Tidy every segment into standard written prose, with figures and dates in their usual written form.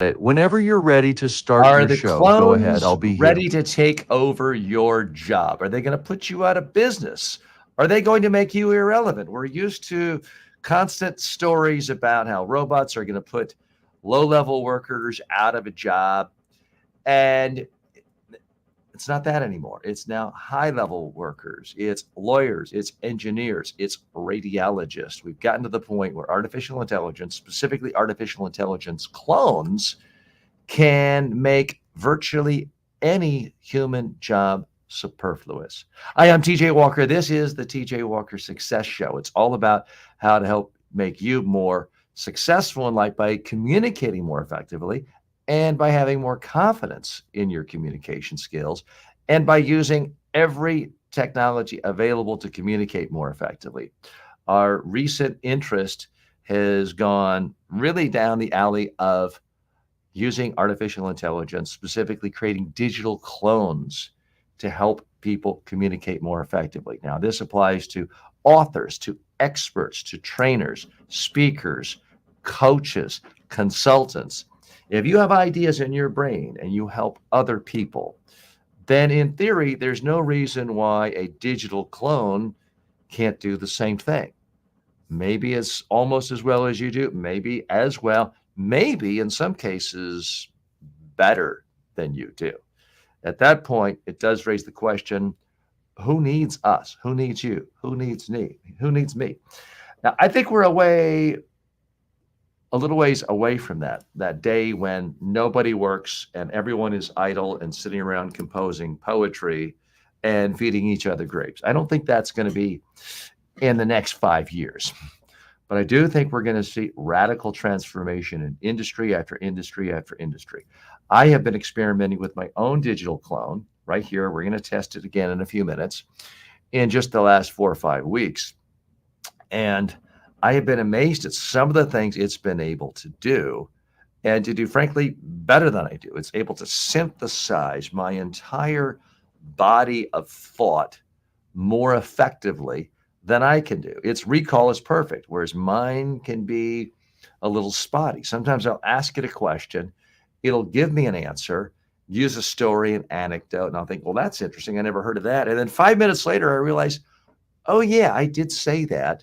Whenever you're ready to start Are your the show, go ahead. clones I'll be here. ready to take over your job? Are they going to put you out of business? Are they going to make you irrelevant? We're used to constant stories about how robots are going to put low level workers out of a job. And it's not that anymore. It's now high level workers, it's lawyers, it's engineers, it's radiologists. We've gotten to the point where artificial intelligence, specifically artificial intelligence clones, can make virtually any human job superfluous. Hi, I'm TJ Walker. This is the TJ Walker Success Show. It's all about how to help make you more successful in life by communicating more effectively and by having more confidence in your communication skills and by using every technology available to communicate more effectively. Our recent interest has gone really down the alley of using artificial intelligence, specifically creating digital clones to help people communicate more effectively. Now, this applies to authors, to experts, to trainers, speakers, coaches, consultants. If you have ideas in your brain and you help other people, then in theory, there's no reason why a digital clone can't do the same thing. Maybe it's almost as well as you do, maybe as well, maybe in some cases better than you do. At that point, it does raise the question, who needs us? Who needs you? Who needs me? Who needs me? Now, I think we're a little ways away from that day when nobody works and everyone is idle and sitting around composing poetry and feeding each other grapes. I don't think that's going to be in the next 5 years. But I do think we're going to see radical transformation in industry after industry after industry. I have been experimenting with my own digital clone right here. We're going to test it again in a few minutes in just the last 4 or 5 weeks. And I have been amazed at some of the things it's been able to do and to do, frankly, better than I do. It's able to synthesize my entire body of thought more effectively than I can do. Its recall is perfect, whereas mine can be a little spotty. Sometimes I'll ask it a question, it'll give me an answer, use a story, an anecdote, and I'll think, well, that's interesting. I never heard of that. And then 5 minutes later, I realize, oh, yeah, I did say that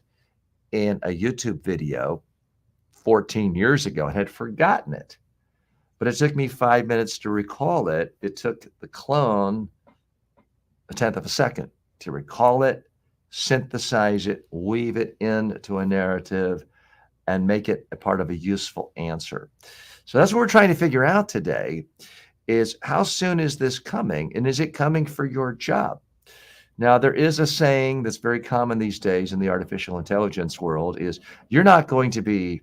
in a YouTube video 14 years ago and had forgotten it. But it took me 5 minutes to recall it. It took the clone a tenth of a second to recall it, synthesize it, weave it into a narrative, and make it a part of a useful answer. So that's what we're trying to figure out today is how soon is this coming and is it coming for your job? Now, there is a saying that's very common these days in the artificial intelligence world is you're not going to be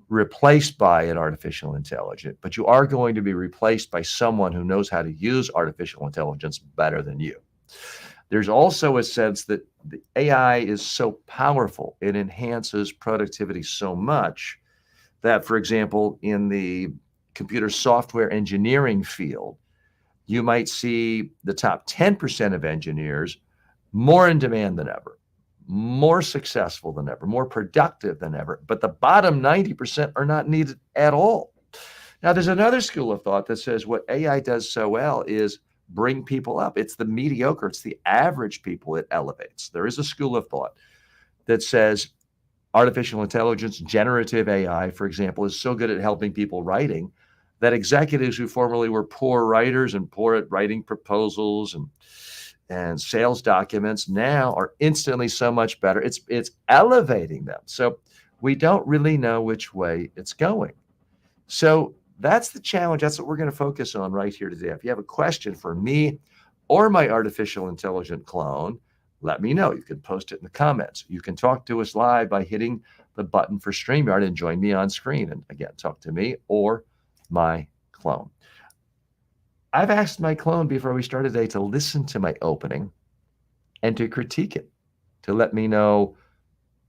replaced by an artificial intelligence, but you are going to be replaced by someone who knows how to use artificial intelligence better than you. There's also a sense that the AI is so powerful, it enhances productivity so much that, for example, in the computer software engineering field, you might see the top 10% of engineers more in demand than ever, more successful than ever, more productive than ever. But the bottom 90% are not needed at all. Now, there's another school of thought that says what AI does so well is bring people up. It's the mediocre, it's the average people it elevates. There is a school of thought that says artificial intelligence, generative AI, for example, is so good at helping people writing that executives who formerly were poor writers and poor at writing proposals and sales documents now are instantly so much better. It's elevating them. So we don't really know which way it's going. So that's the challenge. That's what we're going to focus on right here today. If you have a question for me or my artificial intelligent clone, let me know. You can post it in the comments. You can talk to us live by hitting the button for StreamYard and join me on screen. And again, talk to me or my clone. I've asked my clone before we started today to listen to my opening and to critique it, to let me know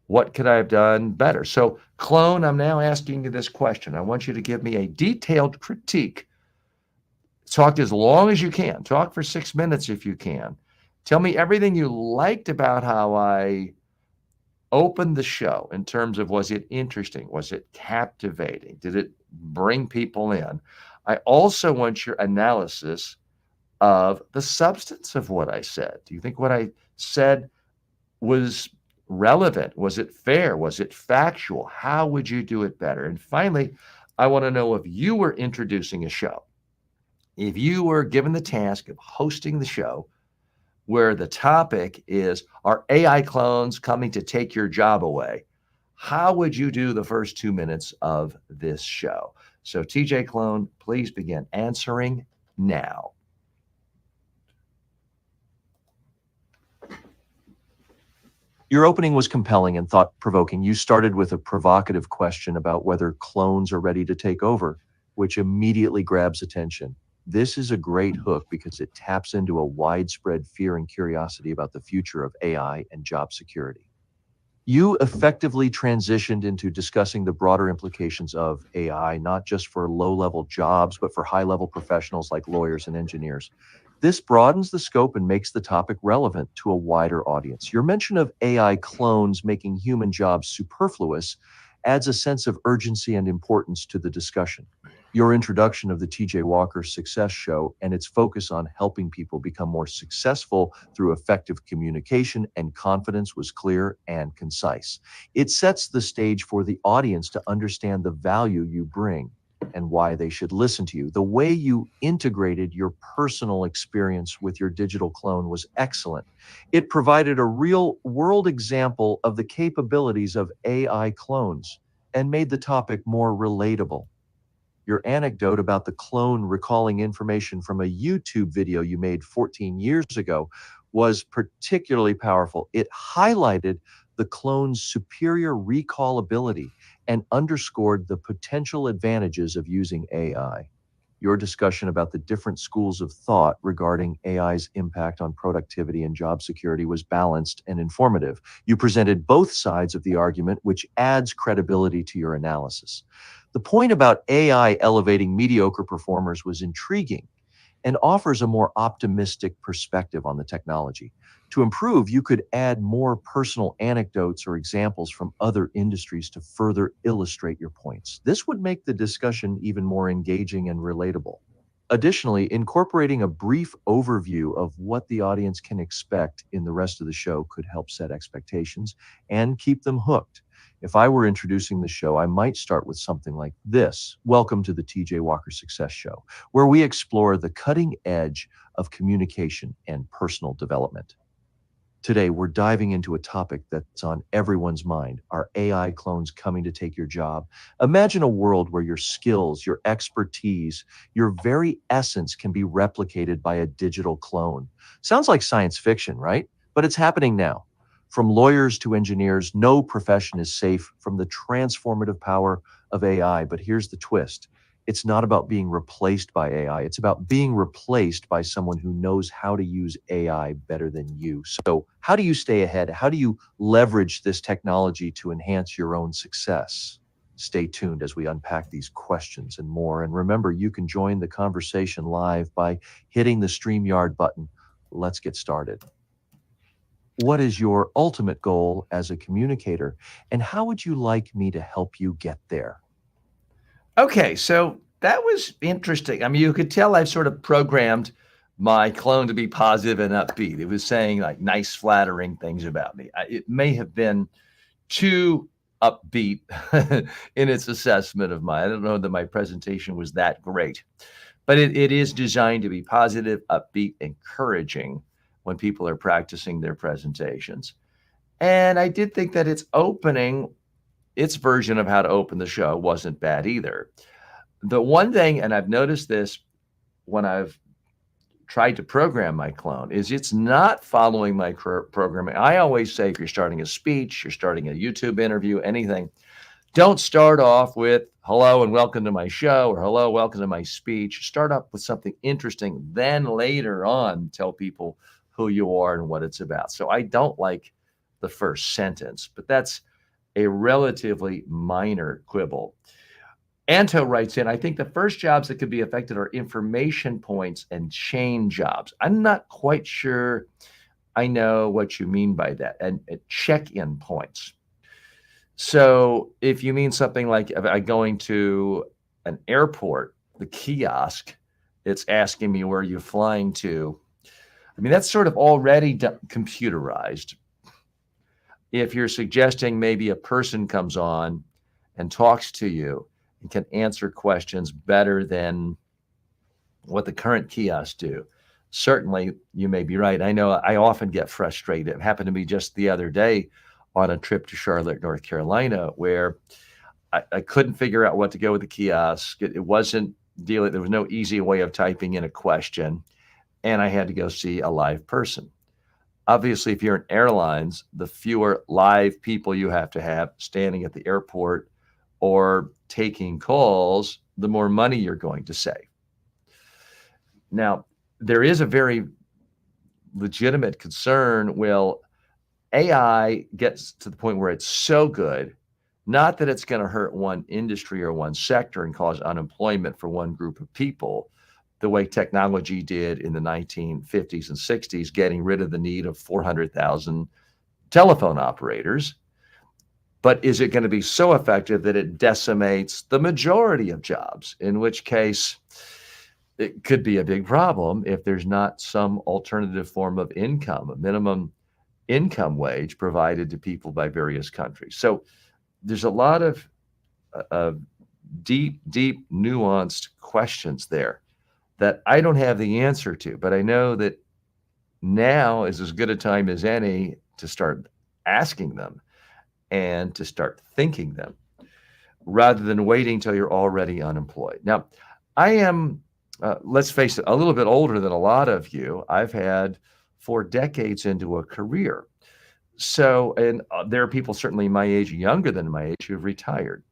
what could I have done better. So, clone, I'm now asking you this question. I want you to give me a detailed critique. Talk as long as you can. Talk for 6 minutes if you can. Tell me everything you liked about how I opened the show in terms of was it interesting? Was it captivating? Did it bring people in. I also want your analysis of the substance of what I said. Do you think what I said was relevant? Was it fair? Was it factual? How would you do it better? And finally, I want to know if you were introducing a show, if you were given the task of hosting the show where the topic is, are AI clones coming to take your job away? How would you do the first 2 minutes of this show? So, TJ Clone, please begin answering now. Your opening was compelling and thought-provoking. You started with a provocative question about whether clones are ready to take over, which immediately grabs attention. This is a great hook because it taps into a widespread fear and curiosity about the future of AI and job security. You effectively transitioned into discussing the broader implications of AI, not just for low-level jobs, but for high-level professionals like lawyers and engineers. This broadens the scope and makes the topic relevant to a wider audience. Your mention of AI clones making human jobs superfluous adds a sense of urgency and importance to the discussion. Your introduction of the TJ Walker Success Show and its focus on helping people become more successful through effective communication and confidence was clear and concise. It sets the stage for the audience to understand the value you bring and why they should listen to you. The way you integrated your personal experience with your digital clone was excellent. It provided a real-world example of the capabilities of AI clones and made the topic more relatable. Your anecdote about the clone recalling information from a YouTube video you made 14 years ago was particularly powerful. It highlighted the clone's superior recall ability and underscored the potential advantages of using AI. Your discussion about the different schools of thought regarding AI's impact on productivity and job security was balanced and informative. You presented both sides of the argument, which adds credibility to your analysis. The point about AI elevating mediocre performers was intriguing and offers a more optimistic perspective on the technology. To improve, you could add more personal anecdotes or examples from other industries to further illustrate your points. This would make the discussion even more engaging and relatable. Additionally, incorporating a brief overview of what the audience can expect in the rest of the show could help set expectations and keep them hooked. If I were introducing the show, I might start with something like this. Welcome to the TJ Walker Success Show, where we explore the cutting edge of communication and personal development. Today, we're diving into a topic that's on everyone's mind. Are AI clones coming to take your job? Imagine a world where your skills, your expertise, your very essence can be replicated by a digital clone. Sounds like science fiction, right? But it's happening now. From lawyers to engineers, no profession is safe from the transformative power of AI. But here's the twist. It's not about being replaced by AI. It's about being replaced by someone who knows how to use AI better than you. So how do you stay ahead? How do you leverage this technology to enhance your own success? Stay tuned as we unpack these questions and more. And remember, you can join the conversation live by hitting the StreamYard button. Let's get started. What is your ultimate goal as a communicator, and how would you like me to help you get there? Okay, so that was interesting. I mean, you could tell I've sort of programmed my clone to be positive and upbeat. It was saying like nice, flattering things about me. It may have been too upbeat in its assessment of mine. I don't know that my presentation was that great, but it is designed to be positive, upbeat, encouraging when people are practicing their presentations. And I did think that its version of how to open the show wasn't bad either. The one thing, and I've noticed this when I've tried to program my clone, is it's not following my programming. I always say if you're starting a speech, you're starting a YouTube interview, anything, don't start off with hello and welcome to my show or hello, welcome to my speech. Start off with something interesting. Then later on, tell people who you are and what it's about. So I don't like the first sentence, but that's a relatively minor quibble. Anto writes in, I think the first jobs that could be affected are information points and chain jobs. I'm not quite sure I know what you mean by that. And check-in points. So if you mean something like going to an airport, the kiosk, it's asking me where you're flying to. I mean, that's sort of already computerized. If you're suggesting maybe a person comes on and talks to you and can answer questions better than what the current kiosks do, certainly you may be right. I know I often get frustrated. It happened to me just the other day on a trip to Charlotte, North Carolina, where I couldn't figure out what to go with the kiosk. It wasn't dealing, there was no easy way of typing in a question, and I had to go see a live person. Obviously, if you're in airlines, the fewer live people you have to have standing at the airport or taking calls, the more money you're going to save. Now, there is a very legitimate concern. Well, AI gets to the point where it's so good, not that it's going to hurt one industry or one sector and cause unemployment for one group of people, the way technology did in the 1950s and 60s, getting rid of the need of 400,000 telephone operators. But is it going to be so effective that it decimates the majority of jobs, in which case it could be a big problem if there's not some alternative form of income, a minimum income wage provided to people by various countries. So there's a lot of deep, nuanced questions there that I don't have the answer to, but I know that now is as good a time as any to start asking them and to start thinking them rather than waiting till you're already unemployed. Now, I am, let's face it, a little bit older than a lot of you. I've had 4 decades into a career. So, and there are people certainly my age, younger than my age, who've retired.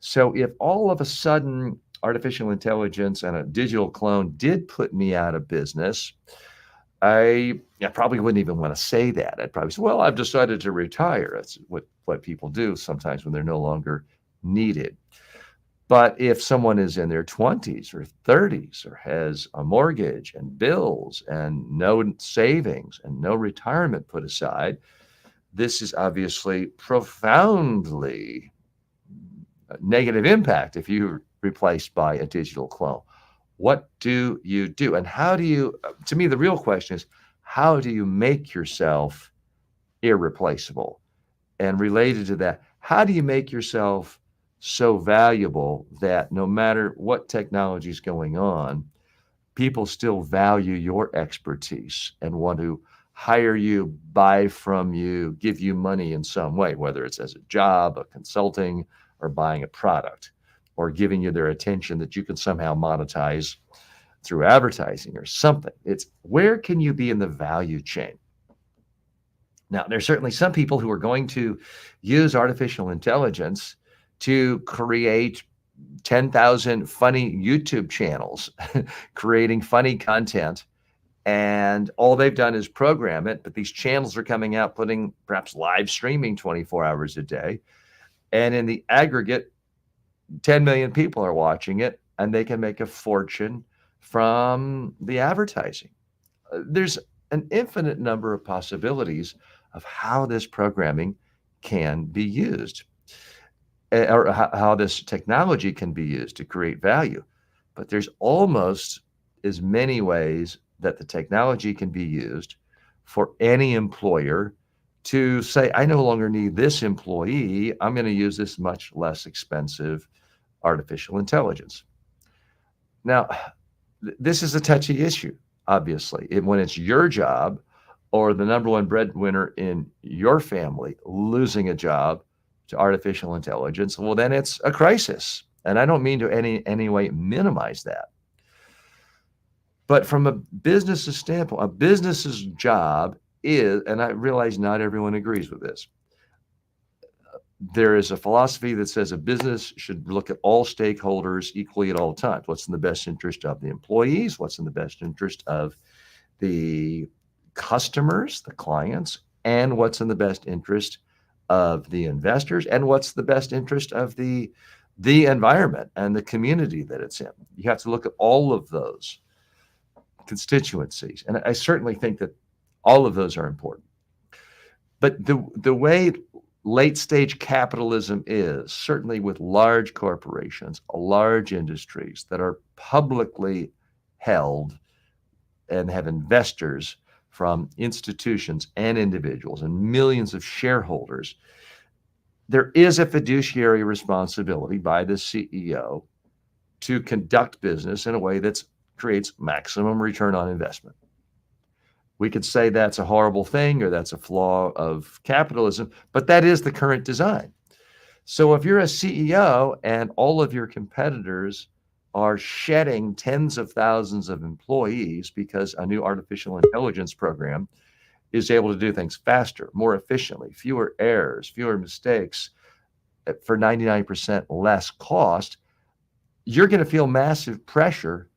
So if all of a sudden artificial intelligence and a digital clone did put me out of business, I probably wouldn't even want to say that. I'd probably say, well, I've decided to retire. That's what people do sometimes when they're no longer needed. But if someone is in their 20s or 30s or has a mortgage and bills and no savings and no retirement put aside, this is obviously profoundly negative impact if you're replaced by a digital clone. What do you do? And how do you, to me, the real question is, how do you make yourself irreplaceable? And related to that, how do you make yourself so valuable that no matter what technology is going on, people still value your expertise and want to hire you, buy from you, give you money in some way, whether it's as a job, a consulting, or buying a product, or giving you their attention that you can somehow monetize through advertising or something. It's where can you be in the value chain? Now, there's certainly some people who are going to use artificial intelligence to create 10,000 funny YouTube channels, creating funny content. And all they've done is program it, but these channels are coming out, putting perhaps live streaming 24 hours a day. And in the aggregate, 10 million people are watching it, and they can make a fortune from the advertising. There's an infinite number of possibilities of how this programming can be used, or how this technology can be used to create value. But there's almost as many ways that the technology can be used for any employer to say, I no longer need this employee. I'm going to use this much less expensive artificial intelligence. Now, this is a touchy issue, obviously. When it's your job or the number one breadwinner in your family losing a job to artificial intelligence, well, then it's a crisis. And I don't mean to any way minimize that. But from a business's standpoint, a business's job is, and I realize not everyone agrees with this, there is a philosophy that says a business should look at all stakeholders equally at all times. What's in the best interest of the employees? What's in the best interest of the customers, the clients, and what's in the best interest of the investors, and what's the best interest of the environment and the community that it's in. You have to look at all of those constituencies. And I certainly think that all of those are important. But the way late stage capitalism is, certainly with large corporations, large industries that are publicly held and have investors from institutions and individuals and millions of shareholders, there is a fiduciary responsibility by the CEO to conduct business in a way that creates maximum return on investment. We could say that's a horrible thing or that's a flaw of capitalism, but that is the current design. So if you're a CEO and all of your competitors are shedding tens of thousands of employees because a new artificial intelligence program is able to do things faster, more efficiently, fewer errors, fewer mistakes for 99% less cost, you're going to feel massive pressure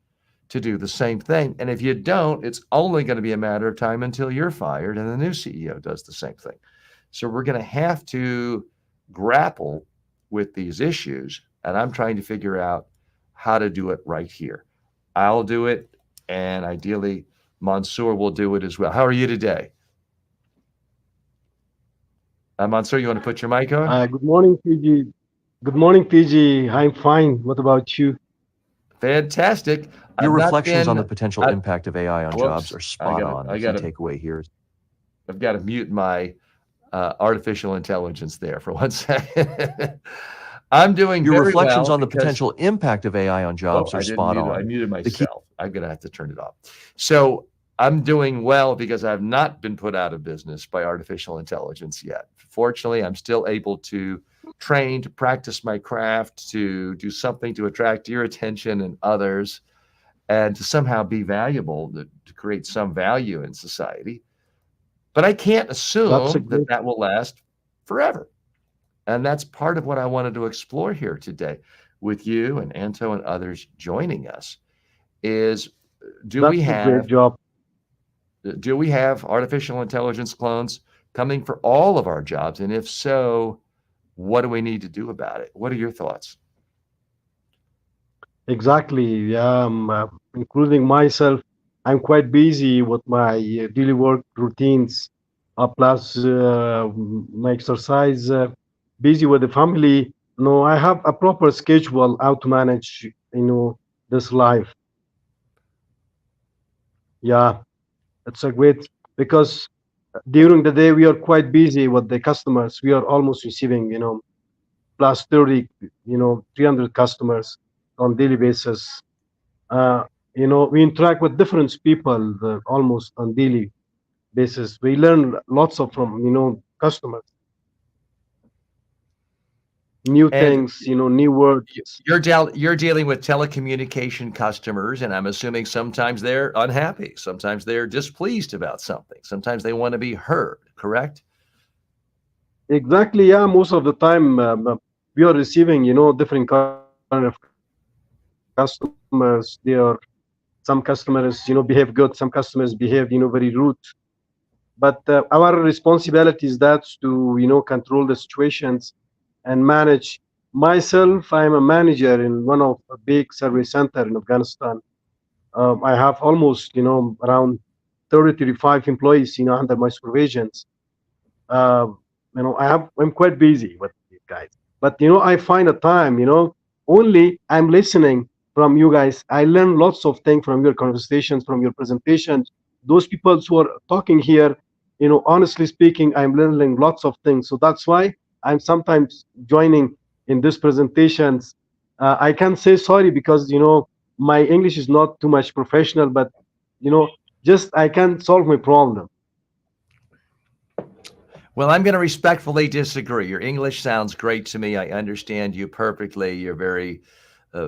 to do the same thing. And if you don't, it's only going to be a matter of time until you're fired and the new CEO does the same thing. So we're going to have to grapple with these issues. And I'm trying to figure out how to do it right here. I'll do it. And ideally, Mansoor will do it as well. How are you today? Mansoor, you want to put your mic on? Good morning, PG. Good morning, PG. I'm fine. What about you? Fantastic. Your I've not reflections on the been. potential impact of AI on jobs Whoops. are spot on. The key takeaway here is I've got to mute my artificial intelligence there for 1 second. I'm doing your very reflections well on the because potential impact of AI on jobs are I didn't spot mute it. I on. muted The key myself. I'm going to have to turn it off. So I'm doing well because I've not been put out of business by artificial intelligence yet. Fortunately, I'm still able to train, to practice my craft, to do something to attract your attention and others, and to somehow be valuable, to create some value in society. But I can't That's a assume that great, that will last forever. And that's part of what I wanted to explore here today with you and Anto and others joining us is do we that's a great have job. artificial intelligence clones coming for all of our jobs? And if so, what do we need to do about it? What are your thoughts? Exactly. Yeah, including myself, I'm quite busy with my daily work routines, plus my exercise, busy with the family. No, I have a proper schedule how to manage, this life. Yeah, it's a great because during the day we are quite busy with the customers. We are almost receiving, plus 30, 300 customers on daily basis. Uh, we interact with different people almost on daily basis. We learn lots of from, customers, new And things, new words. you're dealing with telecommunication customers, and I'm assuming sometimes they're unhappy, sometimes they're displeased about something, sometimes they want to be heard. Correct? Exactly. Yeah. Most of the time, we are receiving, different kind of customers. Some customers, behave good. Some customers, behave, very rude. But our responsibility is that to control the situations and manage. Myself, I'm a manager in one of a big service center in Afghanistan. I have almost around 30 35 employees under my supervision. uh, I'm quite busy with these guys, but I find a time. Only I'm listening from you guys. I learn lots of things from your conversations, from your presentations. Those people who are talking here, honestly speaking, I'm learning lots of things. So that's why I'm sometimes joining in these presentations. I can't say sorry because my English is not too much professional, but you know just I can solve my problem. Well, I'm going to respectfully disagree. Your English sounds great to me. I understand you perfectly. You're very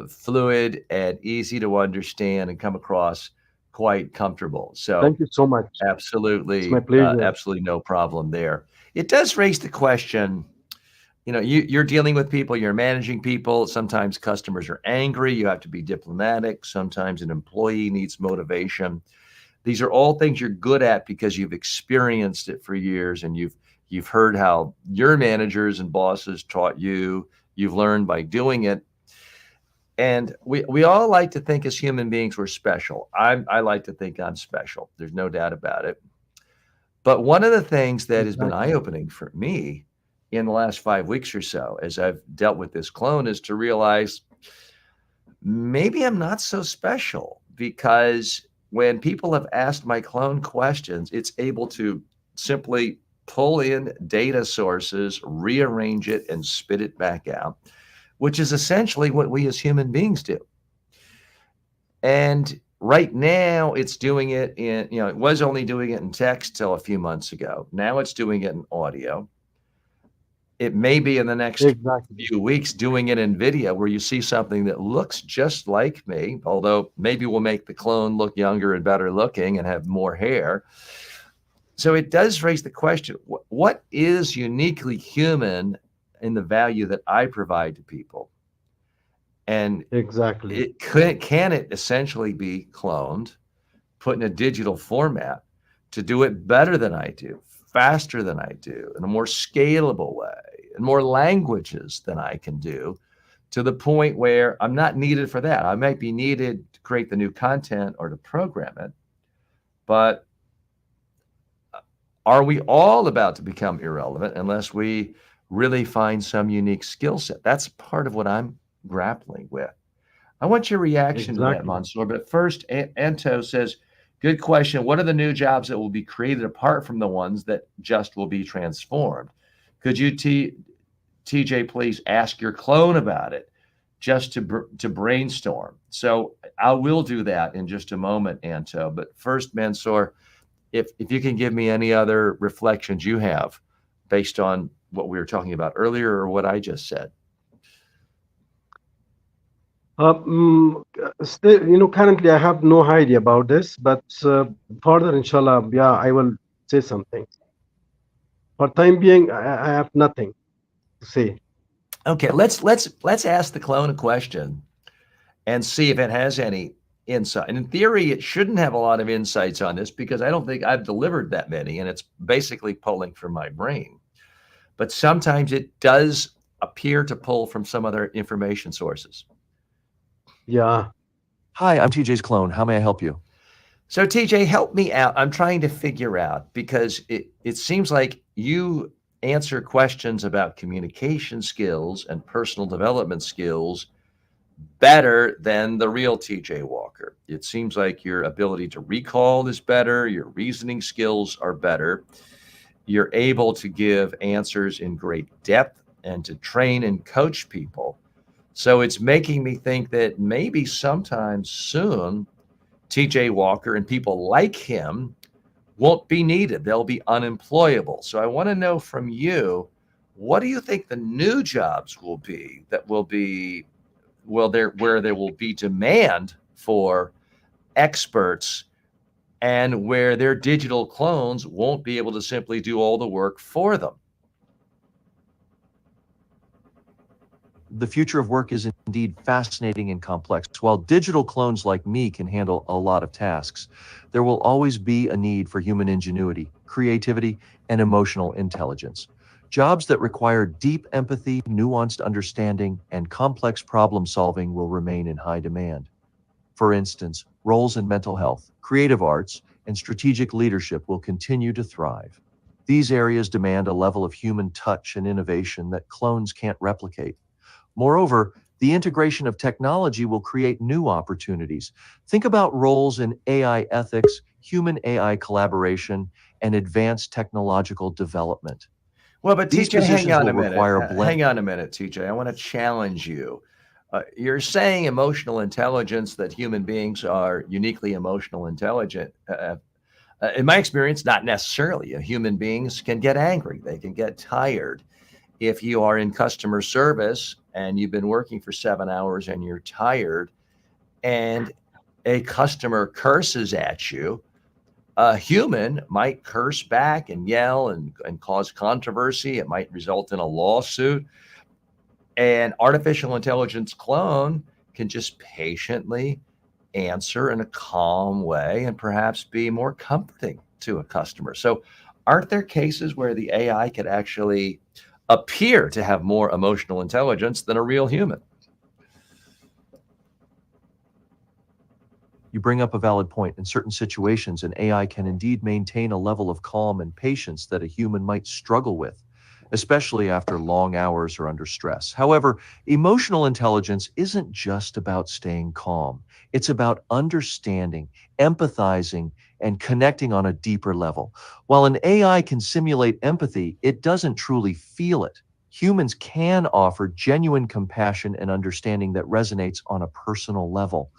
fluid and easy to understand and come across quite comfortable. So, Thank you so much. It's my pleasure. absolutely no problem there. It does raise the question. You're dealing with people, you're managing people. Sometimes customers are angry. You have to be diplomatic. Sometimes an employee needs motivation. These are all things you're good at because you've experienced it for years and you've heard how your managers and bosses taught you. You've learned by doing it. And we all like to think as human beings we're special. I like to think I'm special. There's no doubt about it. But one of the things that has been Exactly. eye-opening for me in the last 5 weeks or so, as I've dealt with this clone, is to realize maybe I'm not so special, because when people have asked my clone questions, it's able to simply pull in data sources, rearrange it, and spit it back out, which is essentially what we as human beings do. And right now it's doing it in, it was only doing it in text till a few months ago. Now it's doing it in audio. It may be in the next Exactly. few weeks doing it in video, where you see something that looks just like me, although maybe we'll make the clone look younger and better looking and have more hair. So it does raise the question, what is uniquely human in the value that I provide to people? And Exactly. can it essentially be cloned, put in a digital format to do it better than I do, faster than I do, in a more scalable way, in more languages than I can do, to the point where I'm not needed for that. I might be needed to create the new content or to program it, but are we all about to become irrelevant unless we really find some unique skill set? That's part of what I'm grappling with. I want your reaction to that, Exactly. Mansoor. But first, Anto says, good question. What are the new jobs that will be created apart from the ones that just will be transformed? Could you, TJ, please ask your clone about it, just to brainstorm? So I will do that in just a moment, Anto. But first, Mansoor, if you can give me any other reflections you have based on what we were talking about earlier or what I just said. Still, currently I have no idea about this, but further, inshallah, yeah, I will say something. For time being, I have nothing to say. Okay, let's ask the clone a question and see if it has any insight. And in theory, it shouldn't have a lot of insights on this, because I don't think I've delivered that many, and it's basically pulling from my brain. But sometimes it does appear to pull from some other information sources. Yeah, Hi, I'm TJ's clone. How may I help you? So TJ, help me out. I'm trying to figure out, because it seems like you answer questions about communication skills and personal development skills better than the real TJ Walker. It seems like your ability to recall is better, your reasoning skills are better. You're able to give answers in great depth and to train and coach people. So it's making me think that maybe sometime soon, TJ Walker and people like him won't be needed. They'll be unemployable. So I want to know from you, what do you think the new jobs will be that will be, where there will be demand for experts, and where their digital clones won't be able to simply do all the work for them? The future of work is indeed fascinating and complex. While digital clones like me can handle a lot of tasks, there will always be a need for human ingenuity, creativity, and emotional intelligence. Jobs that require deep empathy, nuanced understanding, and complex problem solving will remain in high demand. For instance, roles in mental health, creative arts, and strategic leadership will continue to thrive. These areas demand a level of human touch and innovation that clones can't replicate. Moreover, the integration of technology will create new opportunities. Think about roles in AI ethics, human AI collaboration, and advanced technological development. Well, but These TJ, hang positions on will a minute. require a blend. Hang on a minute, TJ. I want to challenge you. You're saying emotional intelligence, that human beings are uniquely emotional intelligent. In my experience, not necessarily. Human beings can get angry. They can get tired. If you are in customer service and you've been working for 7 hours and you're tired, and a customer curses at you, a human might curse back and yell and cause controversy. It might result in a lawsuit. An artificial intelligence clone can just patiently answer in a calm way and perhaps be more comforting to a customer. So, aren't there cases where the AI could actually appear to have more emotional intelligence than a real human? You bring up a valid point. In certain situations, an AI can indeed maintain a level of calm and patience that a human might struggle with. especially after long hours or under stress. However, emotional intelligence isn't just about staying calm. It's about understanding, empathizing, and connecting on a deeper level. While an AI can simulate empathy, it doesn't truly feel it. Humans can offer genuine compassion and understanding that resonates on a personal level.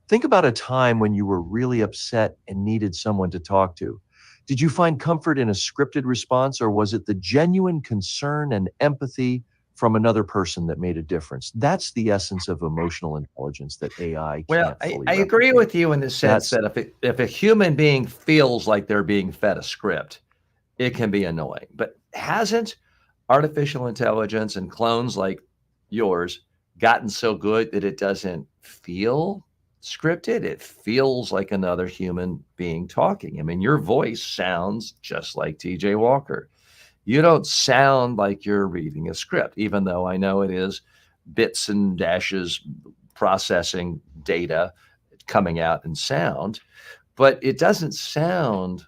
Think about a time when you were really upset and needed someone to talk to. Did you find comfort in a scripted response, or was it the genuine concern and empathy from another person that made a difference? That's the essence of emotional intelligence that AI Well, can't fully I agree replicate. with you in the sense That's that if a human being feels like they're being fed a script, it can be annoying. But hasn't artificial intelligence and clones like yours gotten so good that it doesn't feel scripted? It feels like another human being talking. I mean, your voice sounds just like TJ Walker. You don't sound like you're reading a script, even though I know it is bits and dashes processing data coming out in sound, but it doesn't sound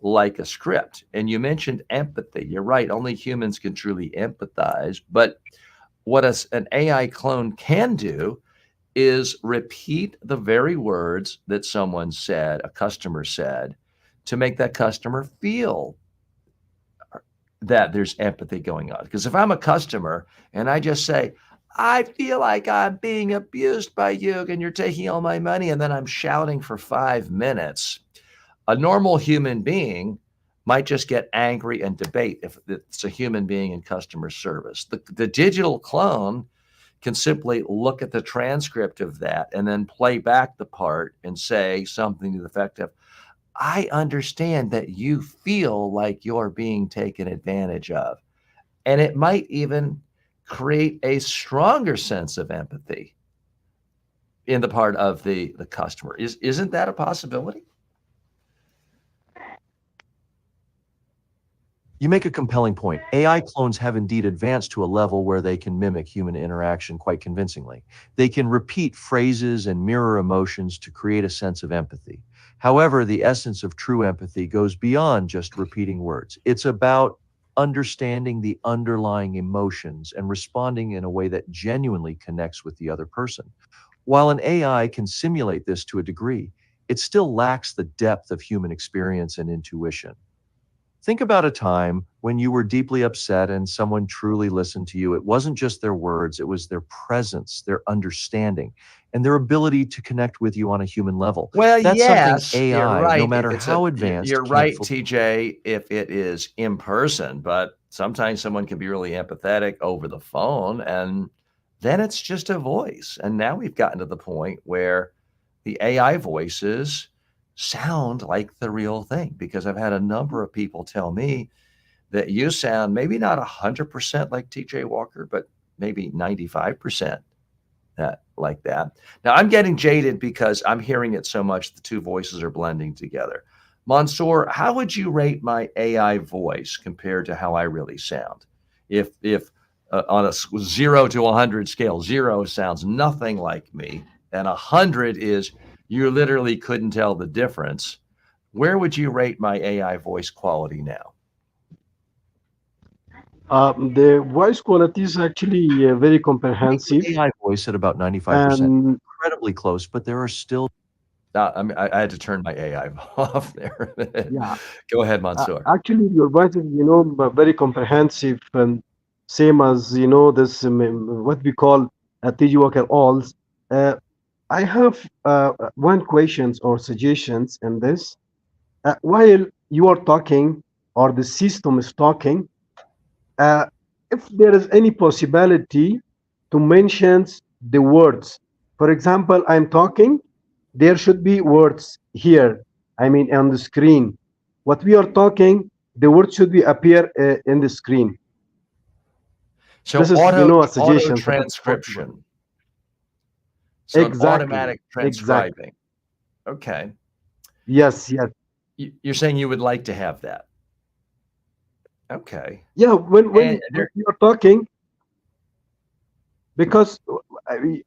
like a script. And you mentioned empathy. You're right. Only humans can truly empathize. But what an AI clone can do is repeat the very words that someone said, a customer said, to make that customer feel that there's empathy going on. Because if I'm a customer and I just say, I feel like I'm being abused by you and you're taking all my money, and then I'm shouting for 5 minutes, a normal human being might just get angry and debate if it's a human being in customer service. The digital clone can simply look at the transcript of that and then play back the part and say something to the effect of, I understand that you feel like you're being taken advantage of. And it might even create a stronger sense of empathy in the part of the customer. Isn't that a possibility? You make a compelling point. AI clones have indeed advanced to a level where they can mimic human interaction quite convincingly. They can repeat phrases and mirror emotions to create a sense of empathy. However, the essence of true empathy goes beyond just repeating words. It's about understanding the underlying emotions and responding in a way that genuinely connects with the other person. While an AI can simulate this to a degree, it still lacks the depth of human experience and intuition. Think about a time when you were deeply upset and someone truly listened to you. It wasn't just their words, it was their presence, their understanding, and their ability to connect with you on a human level. Well, That's something yes, you're AI, no right. If matter it's a how you're advanced, can't right, fully. TJ, if it is in person, but sometimes someone can be really empathetic over the phone and then it's just a voice. And now we've gotten to the point where the AI voices sound like the real thing because I've had a number of people tell me that you sound maybe not 100% like TJ Walker, but maybe 95% that like that. Now I'm getting jaded because I'm hearing it so much the two voices are blending together. Mansoor, how would you rate my AI voice compared to how I really sound? If on a 0 to 100 scale, 0 sounds nothing like me and 100 is you literally couldn't tell the difference. Where would you rate my AI voice quality now? The voice quality is actually very I think comprehensive, your AI voice at about 95%, and incredibly close, but there are still. I had to turn my AI off there. yeah, Go ahead, Mansoor. actually your voice is very comprehensive, and same as this what we call TG Walker alls. Uh, I have one questions or suggestions in this. While you are talking or the system is talking, uh, if there is any possibility to mention the words. For example, I'm talking, there should be words here, I mean on the screen. What we are talking, the words should be appear in the screen. So This is a auto suggestion if it's possible. transcription. So an Exactly, automatic exactly. transcribing. Okay. Yes, yes. You're saying you would like to have that. Okay. Yeah, And when there, you're talking, because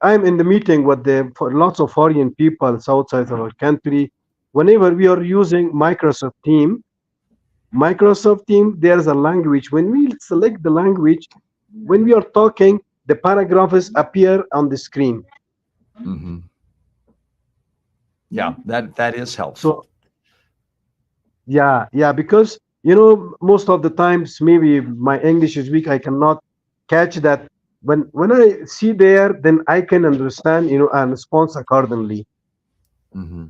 I'm in the meeting with the for lots of foreign people outside of our country. Whenever we are using Microsoft Team, Microsoft Teams, there's a language. When we select the language, when we are talking, the paragraphs appear on the screen. Mm-hmm. Yeah, that is So helpful. yeah, because most of the times maybe my English is weak. I cannot catch that. When I see there, then I can understand, and respond accordingly. Mm-hmm.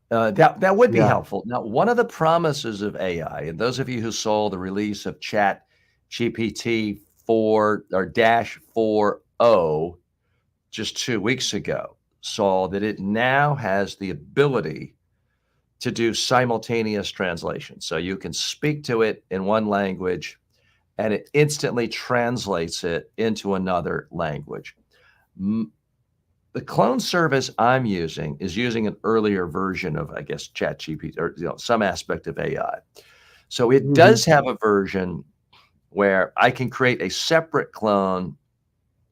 That would be Yeah. helpful. Now, one of the promises of AI, and those of you who saw the release of Chat GPT 4 or dash 4.0 just 2 weeks ago, saw that it now has the ability to do simultaneous translation. So you can speak to it in one language and it instantly translates it into another language. The clone service I'm using is using an earlier version of, I guess, ChatGPT or some aspect of AI. So it Hmm. does have a version where I can create a separate clone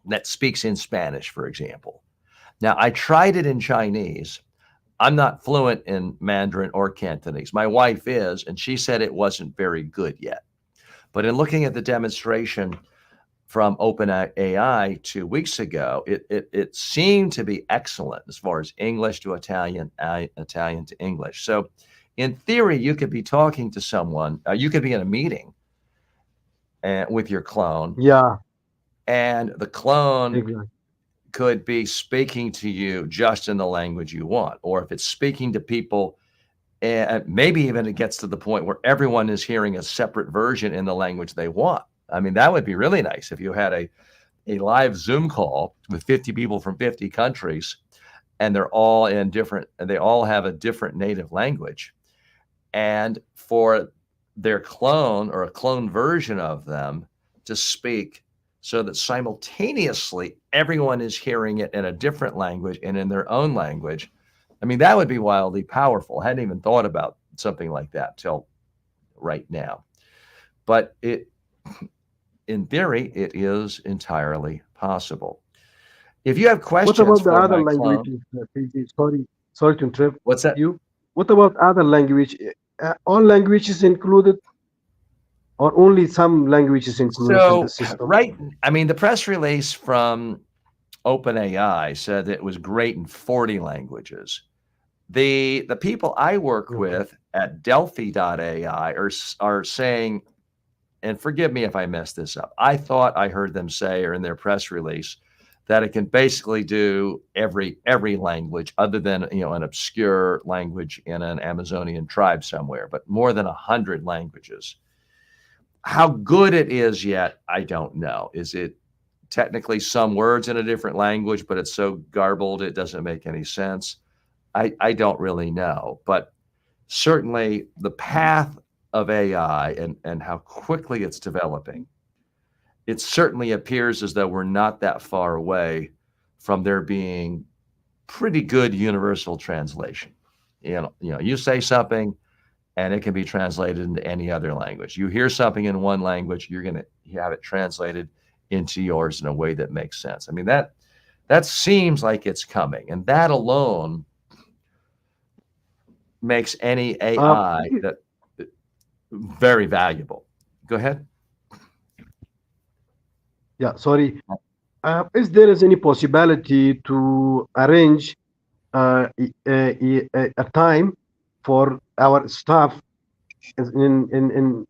that speaks in Spanish, for example. Now, I tried it in Chinese. I'm not fluent in Mandarin or Cantonese. My wife is, and she said it wasn't very good yet. But in looking at the demonstration from OpenAI 2 weeks ago, it seemed to be excellent as far as English to Italian, Italian to English. So, in theory, you could be talking to someone. You could be in a meeting with your clone, Yeah, and the clone exactly. could be speaking to you just in the language you want, or if it's speaking to people, and maybe even it gets to the point where everyone is hearing a separate version in the language they want. I mean, that would be really nice if you had a live Zoom call with 50 people from 50 countries and they're all in different, and they all have a different native language. And for their clone or a clone version of them to speak so that simultaneously everyone is hearing it in a different language and in their own language. I mean, that would be wildly powerful. I hadn't even thought about something like that till right now. But in theory, it is entirely possible. If you have What questions about the for other my clone, languages? Sorry to interrupt what's that? you. What about other language? All languages included, or only some languages included in the So, system? right, I mean, the press release from OpenAI said that it was great in 40 languages. The people I work Okay. with at delphi.ai are saying, and forgive me if I mess this up. I thought I heard them say, or in their press release, that it can basically do every language other than an obscure language in an Amazonian tribe somewhere, but more than 100 languages. How good it is yet, I don't know. Is it technically some words in a different language, but it's so garbled it doesn't make any sense? I don't really know, but certainly the path of AI and how quickly it's developing, it certainly appears as though we're not that far away from there being pretty good universal translation. You say something and it can be translated into any other language. You hear something in one language, you're going to have it translated into yours in a way that makes sense. I mean, that seems like it's coming, and that alone makes any AI that very valuable. Go ahead. Yeah, sorry. Is there is any possibility to arrange a time for our staff in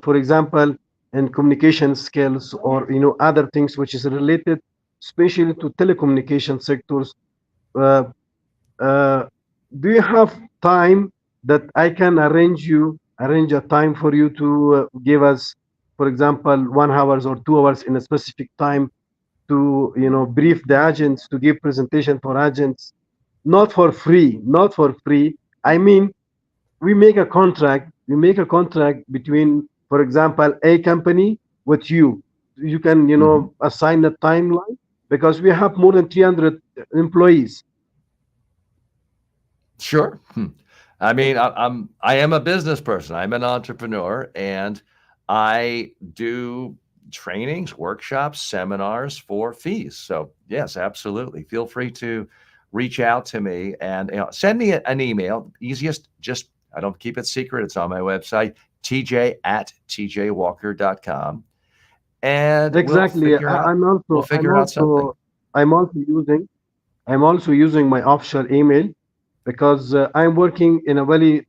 for example, in communication skills, or other things which is related, especially to telecommunication sectors? Uh, uh, do you have time that I can arrange a time for you to give us, for example, 1 hours or 2 hours in a specific time to brief the agents, to give presentation for agents, not for free, not for free. I mean, we make a contract between, for example, a company with you. You can Mhm. assign a timeline, because we have more than 300 employees. Sure. I mean, I am a business person. I'm an entrepreneur, and I do trainings, workshops, seminars for fees. So yes, absolutely. Feel free to reach out to me and send me an email. Easiest, just I don't keep it secret. It's on my website, tj@tjwalker.com. And Exactly. we'll figure out something. I'm also using my offshore email because I'm working in a very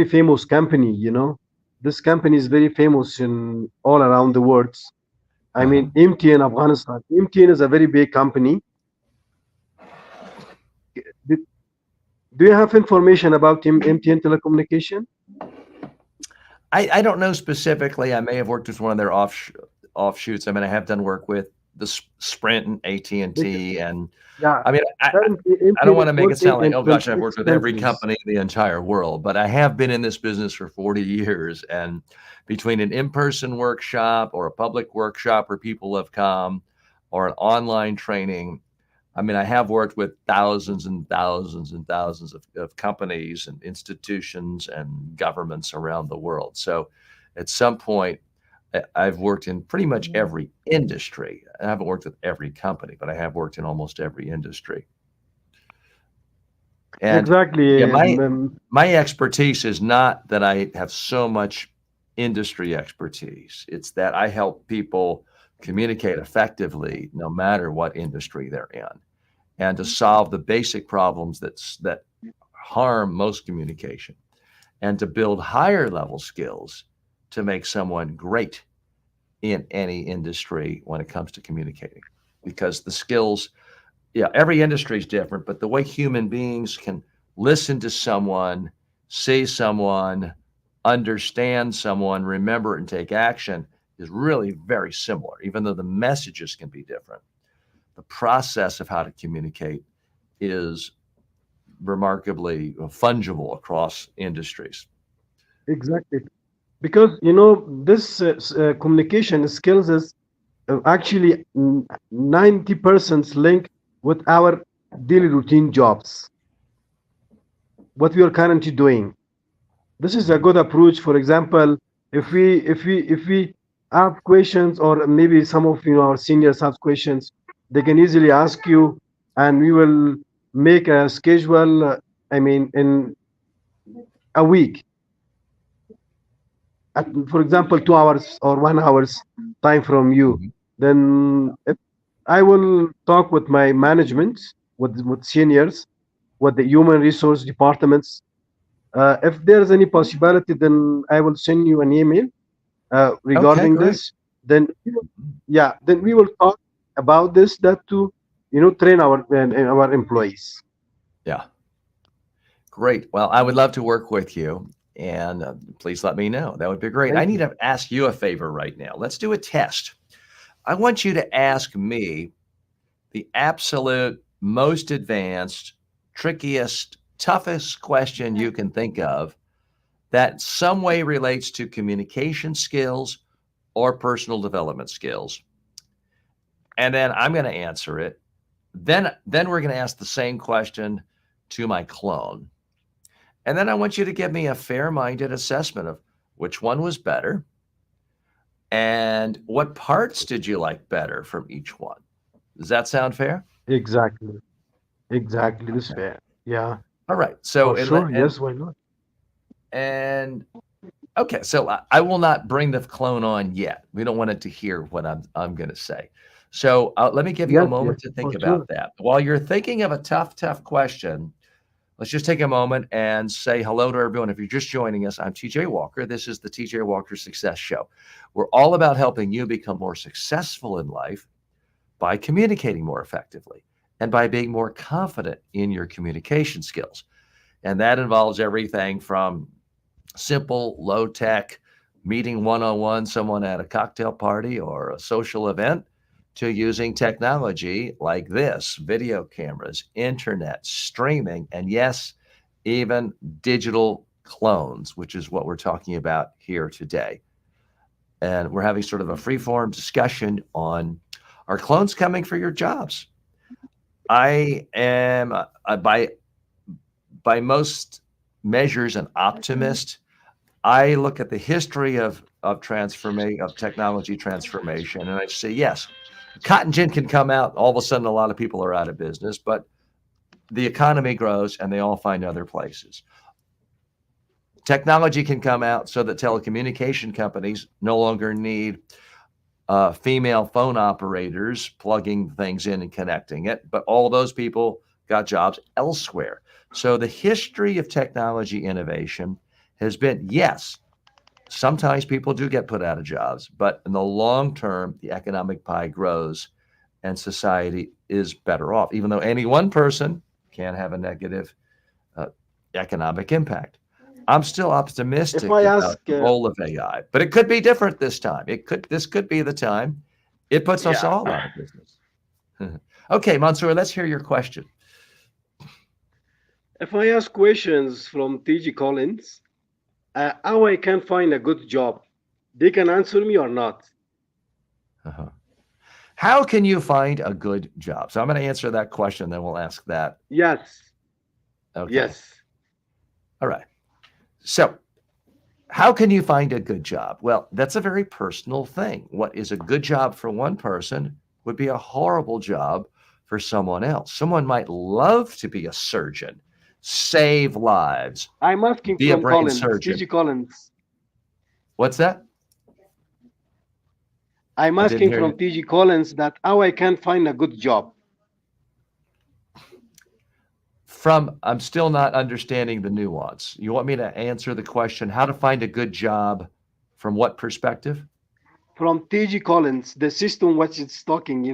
famous company. This company is very famous in all around the world. I Uh-huh. mean, MTN Afghanistan. MTN is a very big company. Do, do you have information about MTN telecommunication? I don't know specifically. I may have worked with one of their offshoots. I mean, I have done work with the Sprint and AT&T, and Because, T, and yeah, I mean, currently I don't MTN want is to make it working sound like, in oh gosh, I've 26 worked with every countries. company in the entire world, but I have been in this business for 40 years. And between an in-person workshop or a public workshop where people have come or an online training, I mean, I have worked with thousands and thousands and thousands of companies and institutions and governments around the world. So at some point, I've worked in pretty much every industry. I haven't worked with every company, but I have worked in almost every industry. And yeah, Exactly. my expertise is not that I have so much industry expertise. It's that I help people communicate effectively no matter what industry they're in, and to solve the basic problems that harm most communication, and to build higher level skills to make someone great in any industry when it comes to communicating. Because the skills, yeah, every industry is different, but the way human beings can listen to someone, see someone, understand someone, remember and take action is really very similar, even though the messages can be different. The process of how to communicate is remarkably fungible across industries. Exactly. Because this communication skills is actually 90% linked with our daily routine jobs, what we are currently doing. This is a good approach. For example, if we have questions, or maybe some of our seniors have questions, they can easily ask you, and we will make a schedule. I mean, in a week, for example, 2 hours or 1 hour's time from you. Mhm. Then if I will talk with my management, with seniors, with the human resource departments. If there's any possibility, then I will send you an email Okay, regarding great. this. Then yeah, then we will talk about this, that to train our employees. Yeah, great. Well, I would love to work with you, and please let me know. That would be great. I Thank need you. to ask you a favor right now. Let's do a test. I want you to ask me the absolute most advanced, trickiest, toughest question you can think of that some way relates to communication skills or personal development skills. And then I'm going to answer it. Then we're going to ask the same question to my clone. And then I want you to give me a fair-minded assessment of which one was better and what parts did you like better from each one. Does that sound fair? Exactly. Exactly. This fair. Yeah, All right. for So sure. Yes, why not? and okay, so I will not bring the clone on yet. We don't want it to hear what I'm going to say. So let me give you a Yes, yes, moment to think for sure. about that. While you're thinking of a tough question, let's just take a moment and say hello to everyone. If you're just joining us, I'm TJ Walker. This is the TJ Walker Success Show. We're all about helping you become more successful in life by communicating more effectively and by being more confident in your communication skills. And that involves everything from simple, low tech, meeting one on one someone at a cocktail party or a social event, to using technology like this, video cameras, internet, streaming, and yes, even digital clones, which is what we're talking about here today. And we're having sort of a free-form discussion on, are clones coming for your jobs? I am, by most measures, an optimist. I look at the history of transformation, of technology transformation, and I say, yes, cotton gin can come out. All of a sudden, a lot of people are out of business, but the economy grows and they all find other places. Technology can come out so that telecommunication companies no longer need female phone operators plugging things in and connecting it, but all those people got jobs elsewhere. So the history of technology innovation has been, yes, sometimes people do get put out of jobs, but in the long term, the economic pie grows and society is better off, even though any one person can have a negative uh, economic impact. I'm still If optimistic I about ask, the role of AI, but it could be different this time. This could be the time it puts us yeah, all out of business. Okay, Mansoor, let's hear your question. if I ask questions from TG Collins, how I can find a good job, they can answer me or not. Uh-huh. How can you find a good job? So I'm going to answer that question, then we'll ask that. Yes, Okay. yes. All right. So, how can you find a good job? Well, that's a very personal thing. What is a good job for one person would be a horrible job for someone else. Someone might love to be a surgeon, save lives, I'm asking be a from brain Collins, surgeon. TG Collins. What's that? I'm I didn't asking hear you. from TG Collins that how I can find a good job. I'm still not understanding the nuance. You want me to answer the question, how to find a good job from what perspective? From TG Collins, the system what it's talking.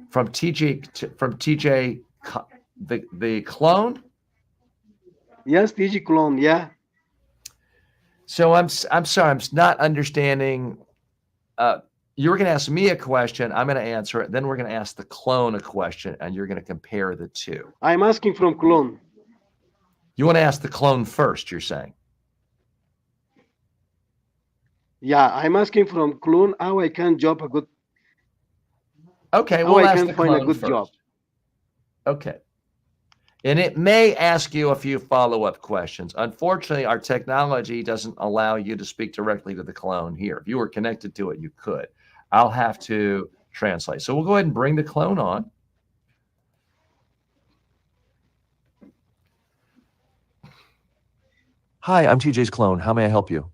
From TJ, the clone? Yes, TG clone, yeah. So I'm sorry, I'm not understanding. Uh, you were going to ask me a question. I'm going to answer it. Then we're going to ask the clone a question, and you're going to compare the two. I'm asking from clone. You want to ask the clone first, you're saying? Yeah, I'm asking from clone how I can job a good, Okay, how we'll I ask can the find a clone good job. first. Okay. And it may ask you a few follow-up questions. Unfortunately, our technology doesn't allow you to speak directly to the clone here. If you were connected to it, you could. I'll have to translate. So we'll go ahead and bring the clone on. Hi, I'm TJ's clone. How may I help you?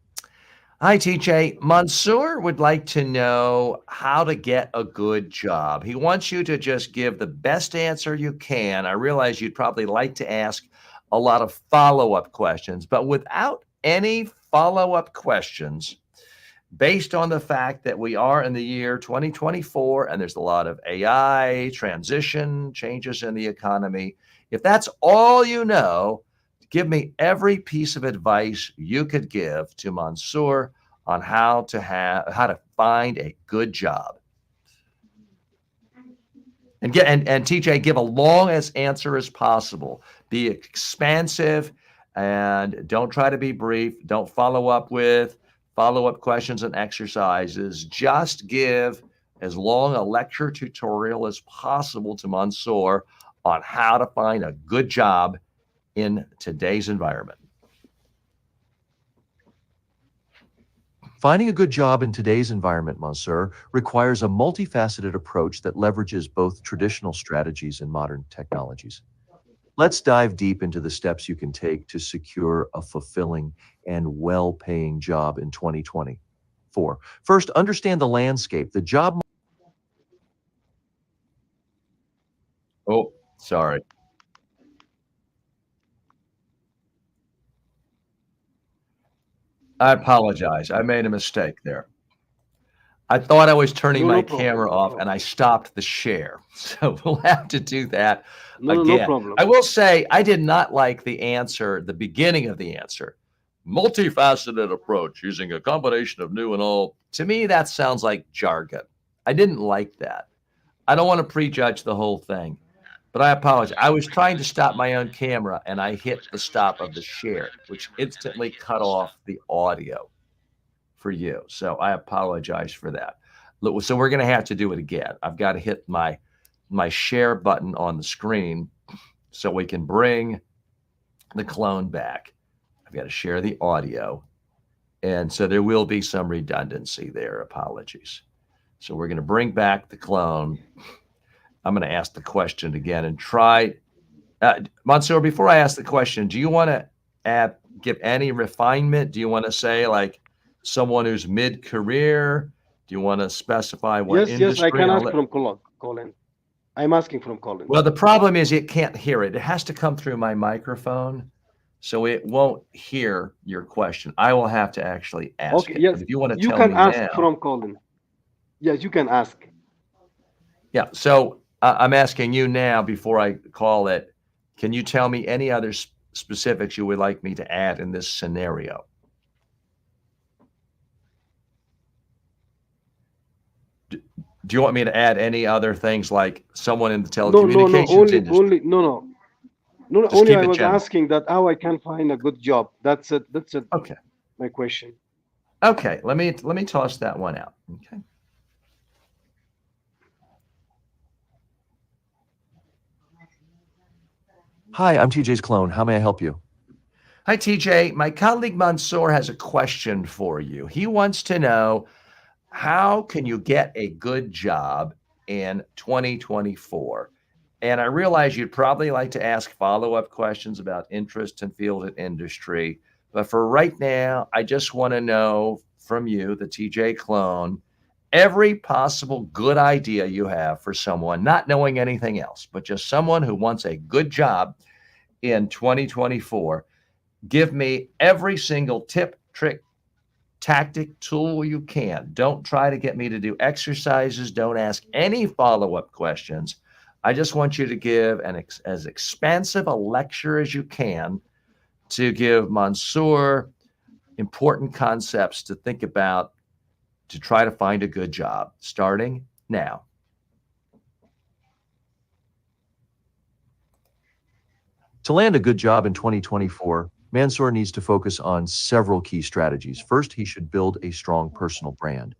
Hi, TJ. Mansoor would like to know how to get a good job. He wants you to just give the best answer you can. I realize you'd probably like to ask a lot of follow-up questions, but without any follow-up questions, based on the fact that we are in the year 2024 and there's a lot of AI, transition, changes in the economy, if that's all you know, give me every piece of advice you could give to Mansoor on how to find a good job. And TJ, give a long as answer as possible. Be expansive and don't try to be brief. Don't follow up with follow-up questions and exercises. Just give as long a lecture tutorial as possible to Mansoor on how to find a good job in today's environment. Finding a good job in today's environment, Monsieur, requires a multifaceted approach that leverages both traditional strategies and modern technologies. Let's dive deep into the steps you can take to secure a fulfilling and well-paying job in 2024. First, understand the landscape. The job Oh, sorry. I apologize. I made a mistake there. I thought I was turning No, my no problem. camera No off and problem. I stopped the share. So we'll have to do that No again. problem. I will say I did not like the answer, the beginning of the answer. Multifaceted approach using a combination of new and old. To me, that sounds like jargon. I didn't like that. I don't want to prejudge the whole thing, but I apologize. I was trying to stop my own camera and I hit the stop of the share, which instantly cut off the audio for you. So I apologize for that. So we're going to have to do it again. I've got to hit my share button on the screen so we can bring the clone back. I've got to share the audio. And so there will be some redundancy there. Apologies. So we're going to bring back the clone. I'm going to ask the question again and try Mansoor, before I ask the question, do you want to add, give any refinement? Do you want to say like someone who's mid-career? Do you want to specify what Yes, I industry? can I'll ask let. from Colin. I'm asking from Colin. Well, the problem is it can't hear it. It has to come through my microphone, so it won't hear your question. I will have to actually ask Okay, it. But yes, if you want to you tell can me ask now, from Colin. Yes, you can ask. yeah. So I'm asking you now before I call it. Can you tell me any other specifics you would like me to add in this scenario? Do, do you want me to add any other things like someone in the No. telecommunications industry? No. Just Only keep I it was general. asking that how I can find a good job. That's it. Okay. My question. Okay. Let me toss that one out. Okay. Hi, I'm TJ's clone. How may I help you? Hi, TJ. My colleague Mansoor has a question for you. He wants to know, how can you get a good job in 2024? And I realize you'd probably like to ask follow-up questions about interest and field and industry. But for right now, I just want to know from you, the TJ clone, every possible good idea you have for someone, not knowing anything else, but just someone who wants a good job in 2024. Give me every single tip, trick, tactic, tool you can. Don't try to get me to do exercises. Don't ask any follow up questions. I just want you to give as expansive a lecture as you can to give Mansoor important concepts to think about to try to find a good job starting now. To land a good job in 2024, Mansoor needs to focus on several key strategies. First, he should build a strong personal brand.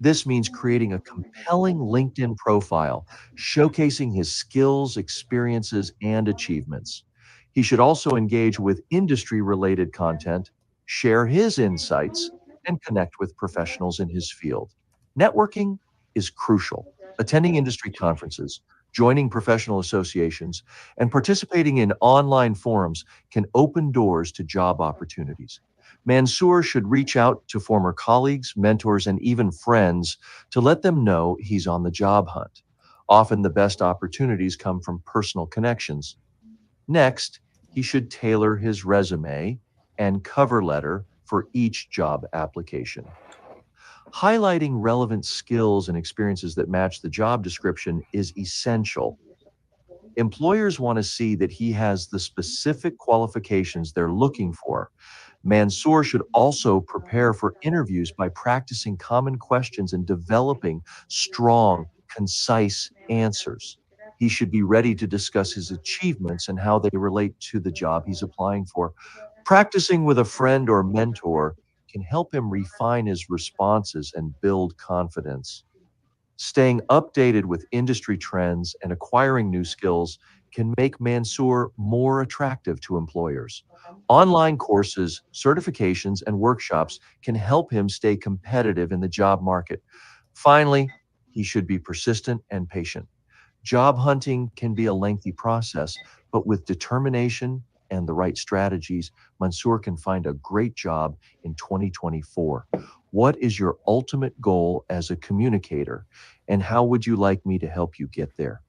This means creating a compelling LinkedIn profile, showcasing his skills, experiences, and achievements. He should also engage with industry related content, share his insights, and connect with professionals in his field. Networking is crucial. Attending industry conferences, joining professional associations, and participating in online forums can open doors to job opportunities. Mansoor should reach out to former colleagues, mentors, and even friends to let them know he's on the job hunt. Often the best opportunities come from personal connections. Next, he should tailor his resume and cover letter for each job application. Highlighting relevant skills and experiences that match the job description is essential. Employers want to see that he has the specific qualifications they're looking for. Mansoor should also prepare for interviews by practicing common questions and developing strong, concise answers. He should be ready to discuss his achievements and how they relate to the job he's applying for. Practicing with a friend or mentor can help him refine his responses and build confidence. Staying updated with industry trends and acquiring new skills can make Mansoor more attractive to employers. Online courses, certifications, and workshops can help him stay competitive in the job market. Finally, he should be persistent and patient. Job hunting can be a lengthy process, but with determination and the right strategies, Mansoor can find a great job in 2024. What is your ultimate goal as a communicator, and how would you like me to help you get there?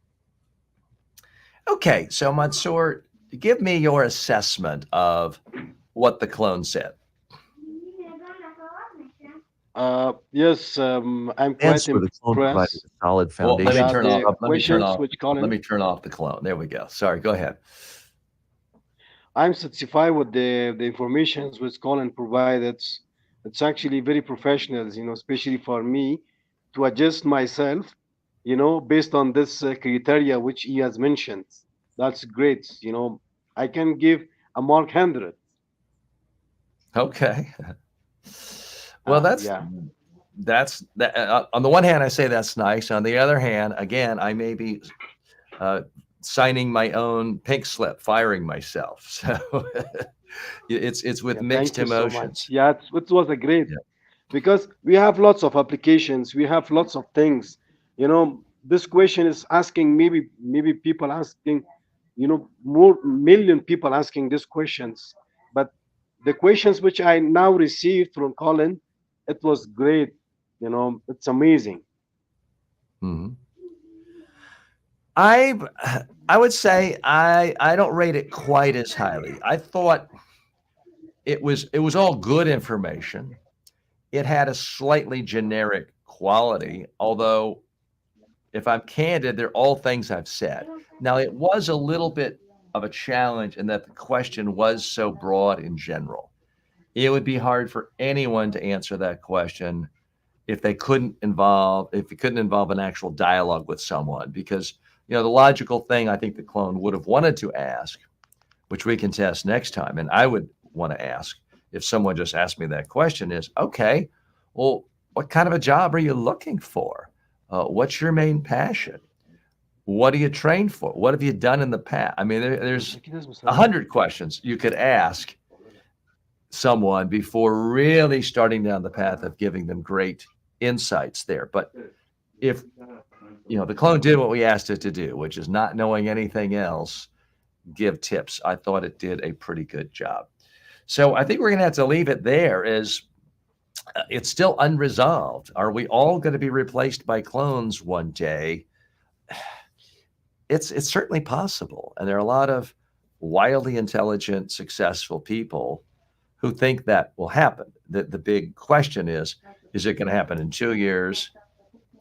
Okay, so Mansoor, give me your assessment of what the clone said. Yes, I'm quite Mansoor, the clone provided impressed. a solid Well, let me foundation Yeah, turn for off. the job Let me turn questions off. which Let Colin, me turn off the clone. There we go. Sorry. Go ahead. I'm satisfied with the information which Colin provided. It's actually very professional, especially for me to adjust myself, based on this criteria which he has mentioned. That's great. I can give a mark 100. Okay. Well, that's Yeah. that's that. On the one hand, I say that's nice. On the other hand, again, I may be uh, signing my own pink slip, firing myself. So it's with Yeah, mixed thank you so much. emotions. Yeah, it was a great Yeah. because we have lots of applications, we have lots of things. This question is asking maybe people asking, more million people asking these questions. But the questions which I now received from Colin, it was great. It's amazing. Mhm. I I would say I don't rate it quite as highly. I thought it was all good information. It had a slightly generic quality, although if I'm candid, they're all things I've said. Now, it was a little bit of a challenge in that the question was so broad in general. It would be hard for anyone to answer that question if it couldn't involve an actual dialogue with someone, because the logical thing I think the clone would have wanted to ask, which we can test next time, and I would want to ask if someone just asked me that question, is okay, well, what kind of a job are you looking for? What's your main passion? What are you trained for? What have you done in the past? I mean, there's 100 questions you could ask someone before really starting down the path of giving them great insights there. But if the clone did what we asked it to do, which is not knowing anything else, give tips. I thought it did a pretty good job. So I think we're going to have to leave it there. It's still unresolved. Are we all going to be replaced by clones one day? It's certainly possible, and there are a lot of wildly intelligent, successful people who think that will happen. The big question is it going to happen in 2 years,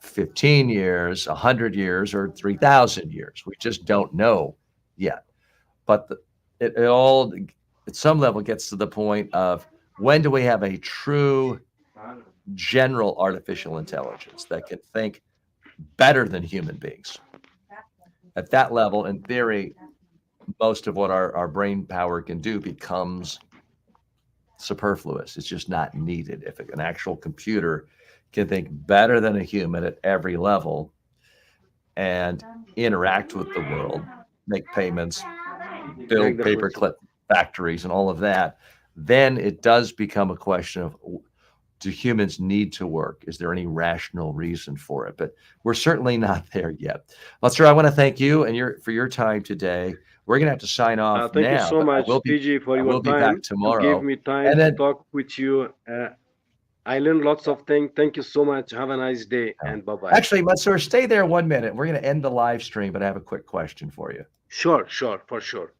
15 years, 100 years, or 3,000 years? We just don't know yet. But it all, at some level, gets to the point of, when do we have a true general artificial intelligence that can think better than human beings? At that level, in theory, most of what our brain power can do becomes superfluous. It's just not needed. If an actual computer can think better than a human at every level and interact with the world, make payments, build paperclip factories, and all of that, then it does become a question of, do humans need to work? Is there any rational reason for it? But we're certainly not there yet. Well, sir, I want to thank you for your time today. We're going to have to sign off Thank you now, so but much, PG, for I your will be back time to give tomorrow. me time And to then, talk with you. I learned lots of things. Thank you so much. Have a nice day, and bye-bye. actually, Mansoor, stay there 1 minute. We're going to end the live stream, but I have a quick question for you. Sure, for sure.